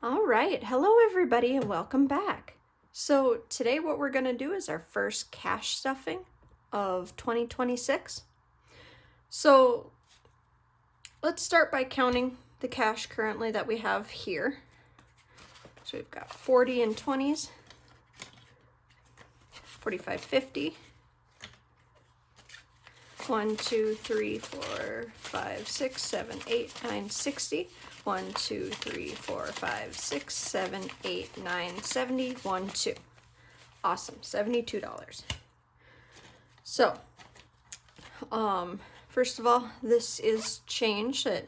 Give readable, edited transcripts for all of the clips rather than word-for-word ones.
All right, hello everybody and welcome back. So today what we're going to do is our first cash stuffing of 2026. So let's start by counting the cash currently that we have here. So we've got 40 and 20s, 45, 50, 1, 2, 3, 4, 5, 6, 7, 8, 9, 60. 1, 2, 3, 4, 5, 6, 7, 8, 9, 70, 1, 2. Awesome, $72. So, first of all, this is change that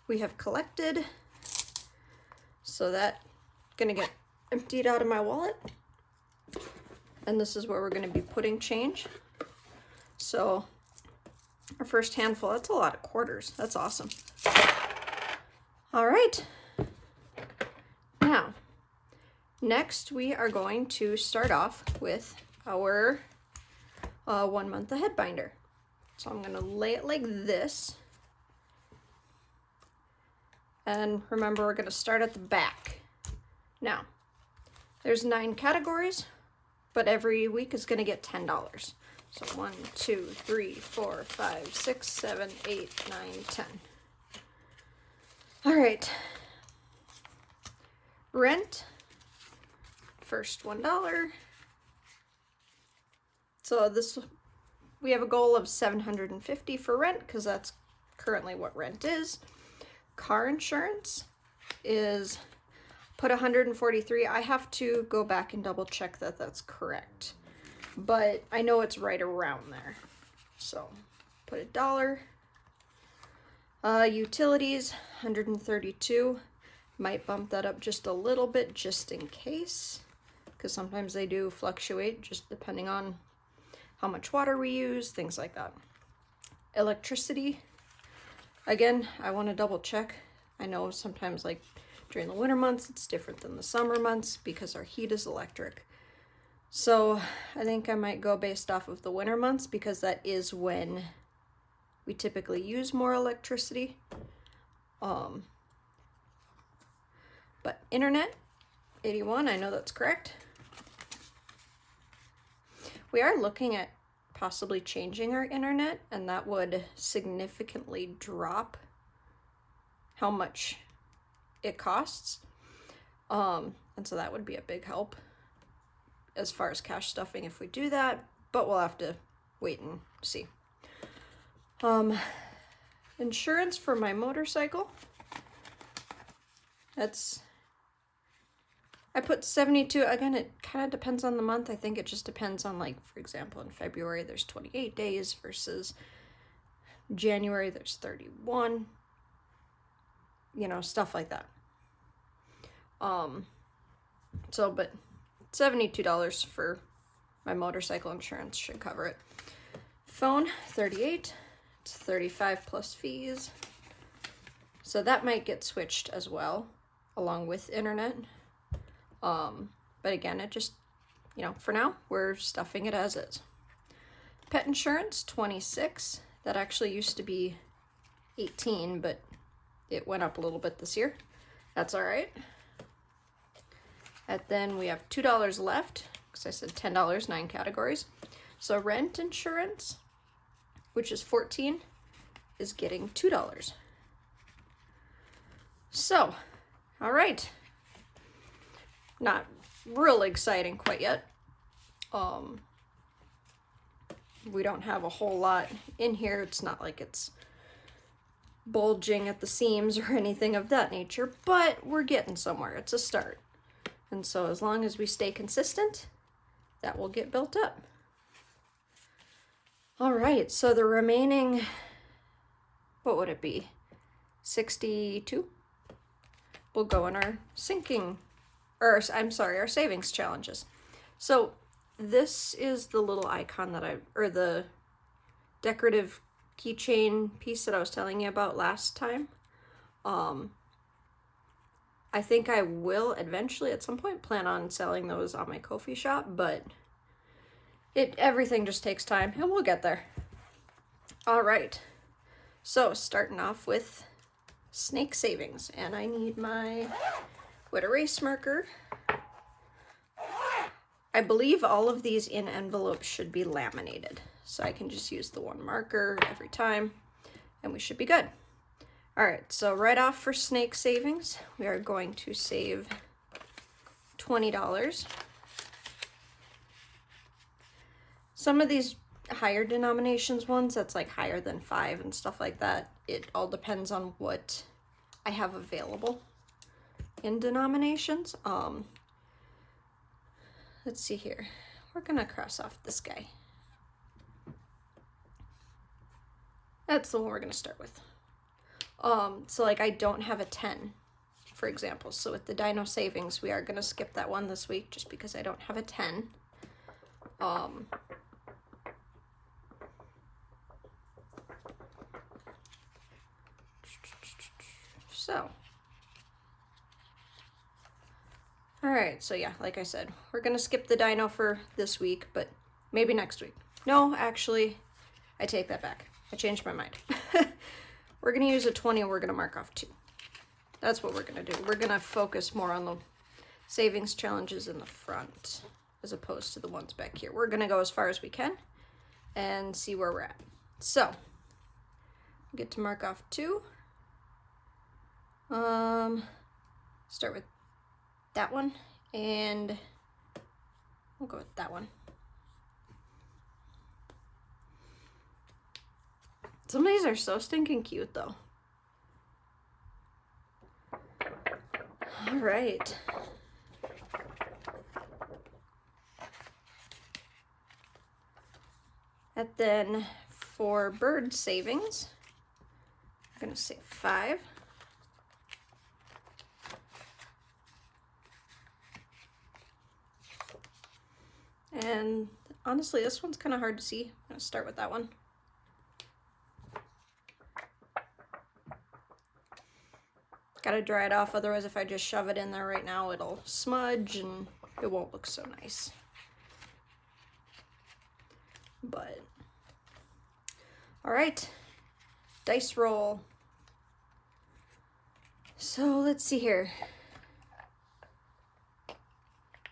we have collected. So that's gonna get emptied out of my wallet. And this is where we're gonna be putting change. So, our first handful, that's a lot of quarters. That's awesome. All right. Now, next we are going to start off with our 1 month ahead binder. So I'm going to lay it like this. And remember, we're going to start at the back. Now, there's 9 categories, but every week is going to get $10. So 1, 2, 3, 4, 5, 6, 7, 8, 9, 10. All right. Rent, first $1. So this, we have a goal of $750 for rent because that's currently what rent is. Car insurance is put $143. I have to go back and double check that that's correct, but I know it's right around there. So put $1. Utilities, $132. Might bump that up just a little bit just in case, because sometimes they do fluctuate just depending on how much water we use, things like that. Electricity, again, I want to double check. I know sometimes like during the winter months it's different than the summer months because our heat is electric. So I think I might go based off of the winter months because that is when we typically use more electricity. But internet, 81, I know that's correct. We are looking at possibly changing our internet, and that would significantly drop how much it costs. And so that would be a big help as far as cash stuffing if we do that, but we'll have to wait and see. Insurance for my motorcycle. I put 72. Again, it kind of depends on the month. I think it just depends on, like, for example, in February there's 28 days versus January there's 31. You know, stuff like that. But $72 for my motorcycle insurance should cover it. Phone, 38. It's 35 plus fees. So that might get switched as well, along with internet. But again, it just, you know, for now, we're stuffing it as is. Pet insurance, 26. That actually used to be 18, but it went up a little bit this year. That's all right. And then we have $2 left, because I said $10, 9 categories. So rent insurance, which is 14, is getting $2. So, all right. Not real exciting quite yet. We don't have a whole lot in here. It's not like it's bulging at the seams or anything of that nature, but we're getting somewhere. It's a start. And so as long as we stay consistent, that will get built up. All right, so the remaining, what would it be? 62 will go in our our savings challenges. So this is the little icon that the decorative keychain piece that I was telling you about last time. I think I will eventually at some point plan on selling those on my Ko-fi shop, but everything just takes time and we'll get there. All right, so starting off with snake savings, and I need my Quick erase marker. I believe all of these in envelopes should be laminated, so I can just use the one marker every time, and we should be good. All right, so right off for snake savings, we are going to save $20. Some of these higher denominations ones, that's like higher than 5 and stuff like that, it all depends on what I have available in denominations. Let's see here. We're gonna cross off this guy. That's the one we're gonna start with. So like I don't have a 10, for example. So with the Dino Savings, we are gonna skip that one this week just because I don't have a 10. So, all right, so yeah, like I said, we're gonna skip the Dino for this week, but maybe next week. No, actually, I take that back. I changed my mind. We're gonna use a 20 and we're gonna mark off 2. That's what we're gonna do. We're gonna focus more on the savings challenges in the front as opposed to the ones back here. We're gonna go as far as we can and see where we're at. So, get to mark off 2. Start with that one, and we'll go with that one. Some of these are so stinking cute, though. All right. And then for bird savings, I'm gonna save 5. And honestly, this one's kind of hard to see. I'm gonna start with that one. Gotta dry it off, otherwise if I just shove it in there right now, it'll smudge and it won't look so nice. But, all right, dice roll. So let's see here.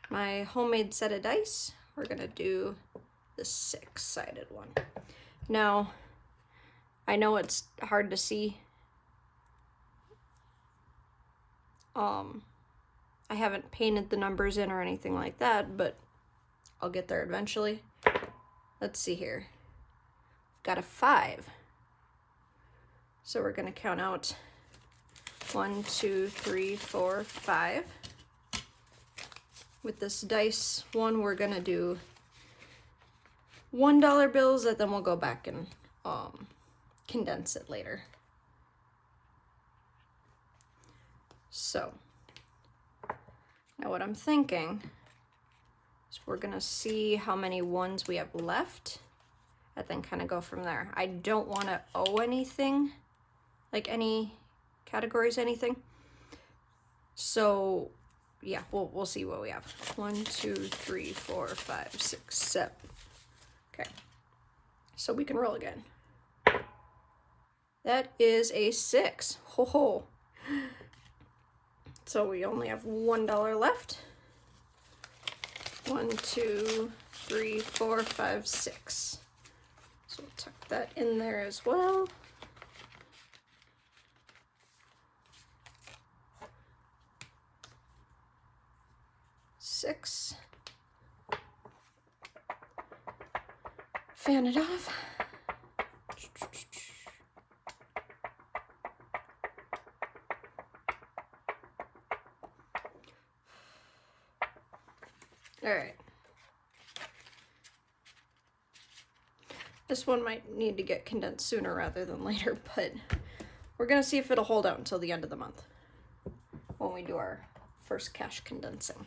My homemade set of dice, we're gonna do the 6-sided one. Now, I know it's hard to see. I haven't painted the numbers in or anything like that, but I'll get there eventually. Let's see here. I've got a 5. So we're gonna count out 1, 2, 3, 4, 5. With this dice one, we're gonna do $1 bills, and then we'll go back and condense it later. So, now what I'm thinking is we're gonna see how many ones we have left, and then kind of go from there. I don't want to owe anything, like any categories, anything. So, yeah, we'll see what we have. 1, 2, 3, 4, 5, 6, 7. Okay, so we can roll again. That is a 6. Ho ho. So we only have $1 left. 1, 2, 3, 4, 5, 6. So we'll tuck that in there as well. $6. Fan it off. All right. This one might need to get condensed sooner rather than later, but we're gonna see if it'll hold out until the end of the month when we do our first cash condensing.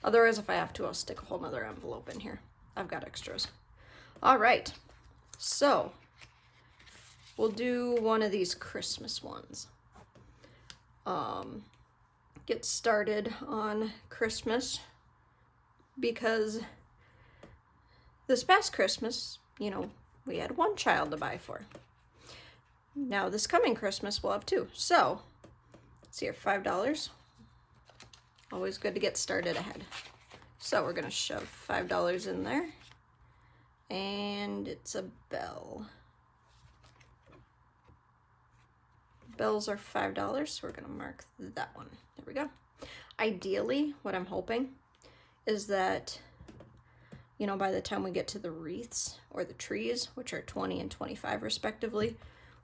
Otherwise, if I have to, I'll stick a whole nother envelope in here. I've got extras. All right, so we'll do one of these Christmas ones. Get started on Christmas, because this past Christmas, you know, we had one child to buy for. Now this coming Christmas, we'll have 2. So, let's see here, $5. Always good to get started ahead. So we're gonna shove $5 in there, and it's a bell. Bells are $5, so we're gonna mark that one. There we go. Ideally, what I'm hoping is that, you know, by the time we get to the wreaths or the trees, which are 20 and 25 respectively,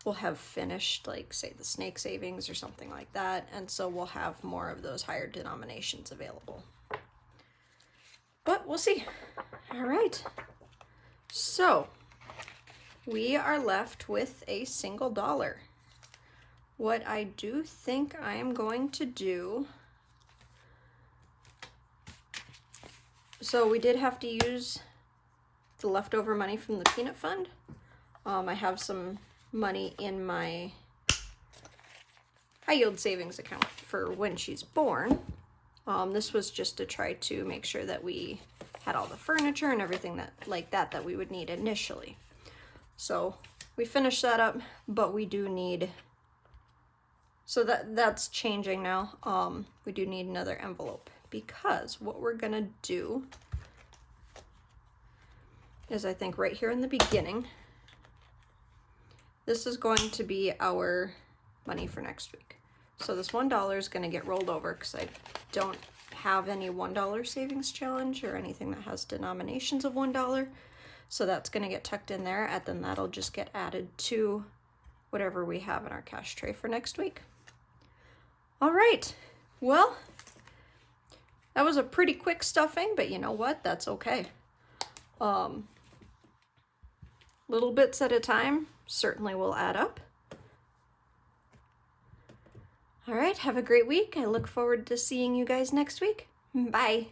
we'll have finished, like, say, the snake savings or something like that, and so we'll have more of those higher denominations available. But we'll see. All right. So we are left with a single dollar. What I do think I am going to do, so we did have to use the leftover money from the peanut fund. I have some money in my high yield savings account for when she's born. This was just to try to make sure that we had all the furniture and everything that we would need initially. So we finished that up, but we do need, so that's changing now. We do need another envelope, because what we're gonna do is, I think right here in the beginning, this is going to be our money for next week. So this $1 is gonna get rolled over because I don't have any $1 savings challenge or anything that has denominations of $1. So that's gonna get tucked in there, and then that'll just get added to whatever we have in our cash tray for next week. All right, well, that was a pretty quick stuffing, but you know what? That's okay. Little bits at a time certainly will add up. All right, have a great week. I look forward to seeing you guys next week. Bye.